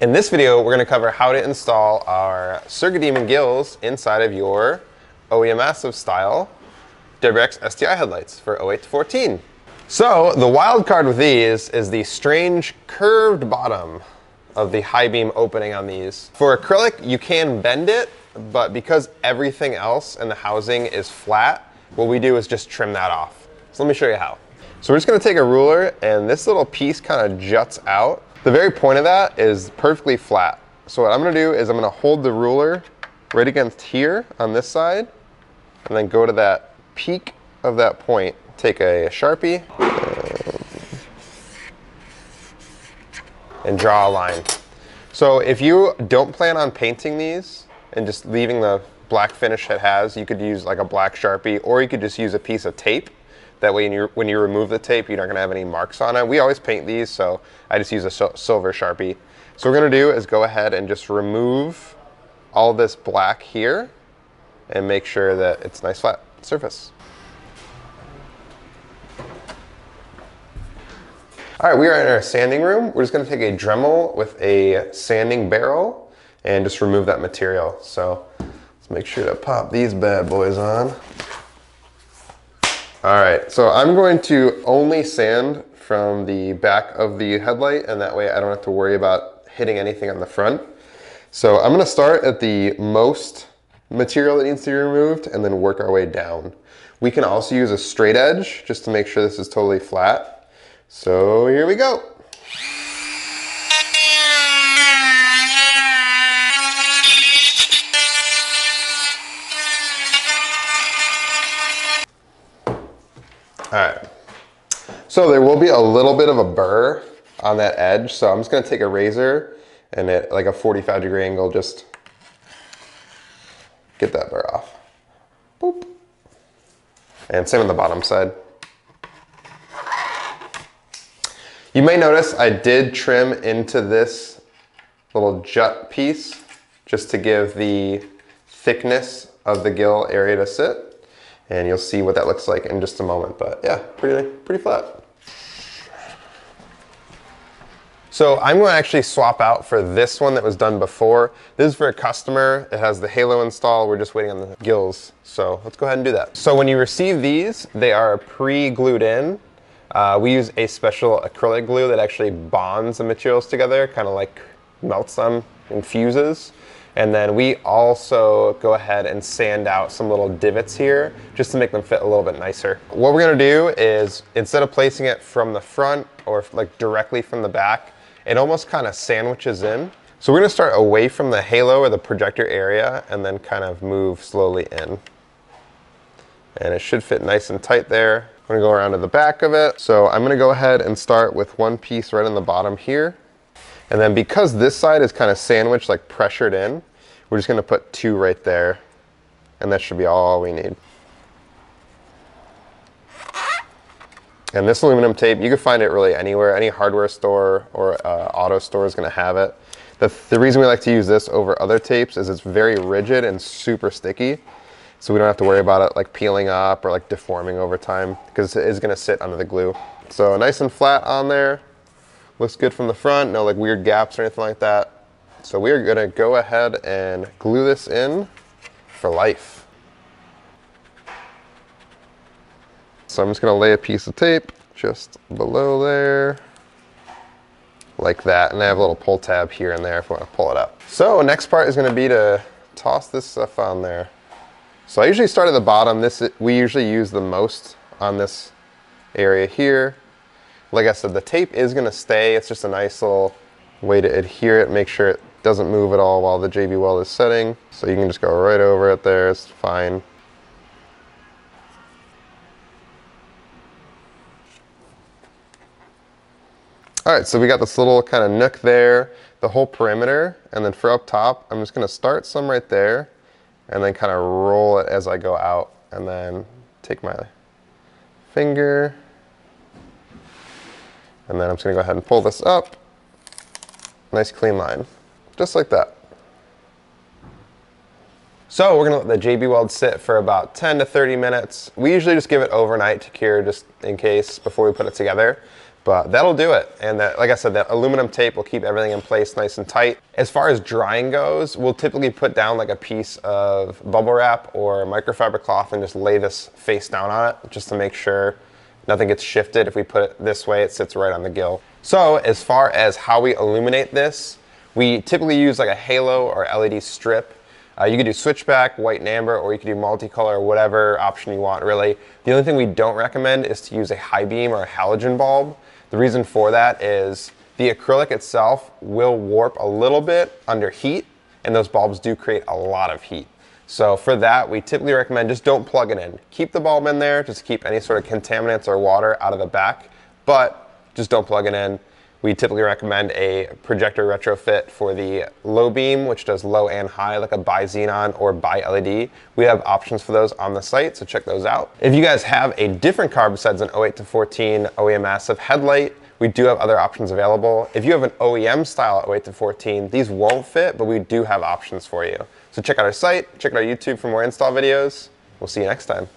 In this video, we're going to cover how to install our Circuit Demon Gills inside of your OEMassive style WRX STI headlights for 08 to 14. So the wild card with these is the strange curved bottom of the high beam opening on these. For acrylic, you can bend it, but because everything else in the housing is flat, what we do is just trim that off. So let me show you how. So we're just going to take a ruler, and this little piece kind of juts out. The very point of that is perfectly flat. So what I'm going to do is I'm going to hold the ruler right against here on this side, and then go to that peak of that point. Take a Sharpie and draw a line. So if you don't plan on painting these and just leaving the black finish it has, you could use like a black Sharpie, or you could just use a piece of tape. That way when you remove the tape, you're not gonna have any marks on it. We always paint these, so I just use a silver Sharpie. So what we're gonna do is go ahead and just remove all this black here and make sure that it's a nice flat surface. All right, we are in our sanding room. We're just gonna take a Dremel with a sanding barrel and just remove that material. So let's make sure to pop these bad boys on. All right, so I'm going to only sand from the back of the headlight, and that way I don't have to worry about hitting anything on the front. So I'm gonna start at the most material that needs to be removed and then work our way down. We can also use a straight edge just to make sure this is totally flat. So here we go. All right, so there will be a little bit of a burr on that edge, so I'm just gonna take a razor and at like a 45-degree angle, just get that burr off. Boop. And same on the bottom side. You may notice I did trim into this little jut piece just to give the thickness of the gill area to sit. And you'll see what that looks like in just a moment, but yeah, pretty flat. So I'm going to actually swap out for this one that was done before. This is for a customer. It has the halo install. We're just waiting on the gills. So let's go ahead and do that. So when you receive these, they are pre-glued in. We use a special acrylic glue that actually bonds the materials together, kind of like melts them and fuses. And then we also go ahead and sand out some little divots here just to make them fit a little bit nicer. What we're gonna do is, instead of placing it from the front or like directly from the back, it almost kind of sandwiches in. So we're gonna start away from the halo or the projector area and then kind of move slowly in. And it should fit nice and tight there. I'm gonna go around to the back of it. So I'm gonna go ahead and start with one piece right in the bottom here. And then because this side is kind of sandwiched, like pressured in, we're just gonna put two right there, and that should be all we need. And this aluminum tape, you can find it really anywhere. Any hardware store or auto store is gonna have it. The reason we like to use this over other tapes is it's very rigid and super sticky, so we don't have to worry about it like peeling up or like deforming over time, because it is gonna sit under the glue. So nice and flat on there. Looks good from the front, no like weird gaps or anything like that. So we are gonna go ahead and glue this in for life. So I'm just gonna lay a piece of tape just below there, like that. And I have a little pull tab here and there if we wanna pull it up. So next part is gonna be to toss this stuff on there. So I usually start at the bottom. We usually use the most on this area here. Like I said, the tape is gonna stay. It's just a nice little way to adhere it, make sure it doesn't move at all while the JB weld is setting. So you can just go right over it there, it's fine. All right, so we got this little kind of nook there, the whole perimeter, and then for up top, I'm just gonna start some right there and then kind of roll it as I go out, and then take my finger, and then I'm just gonna go ahead and pull this up. Nice clean line, just like that. So we're gonna let the JB weld sit for about 10 to 30 minutes. We usually just give it overnight to cure just in case before we put it together. But that'll do it. And that, like I said, that aluminum tape will keep everything in place nice and tight. As far as drying goes, we'll typically put down like a piece of bubble wrap or microfiber cloth and just lay this face down on it just to make sure nothing gets shifted. If we put it this way, it sits right on the gill. So as far as how we illuminate this, we typically use like a halo or LED strip. You could do switchback, white and amber, or you could do multicolor, whatever option you want really. The only thing we don't recommend is to use a high beam or a halogen bulb. The reason for that is the acrylic itself will warp a little bit under heat, and those bulbs do create a lot of heat. So for that, we typically recommend just don't plug it in. Keep the bulb in there just to keep any sort of contaminants or water out of the back, but just don't plug it in. We typically recommend a projector retrofit for the low beam, which does low and high, like a bi-xenon or bi-LED. We have options for those on the site, so check those out. If you guys have a different car besides an 08 to 14 OEMassive headlight, we do have other options available. If you have an OEM style 08 to 14, these won't fit, but we do have options for you. So check out our site, check out our YouTube for more install videos. We'll see you next time.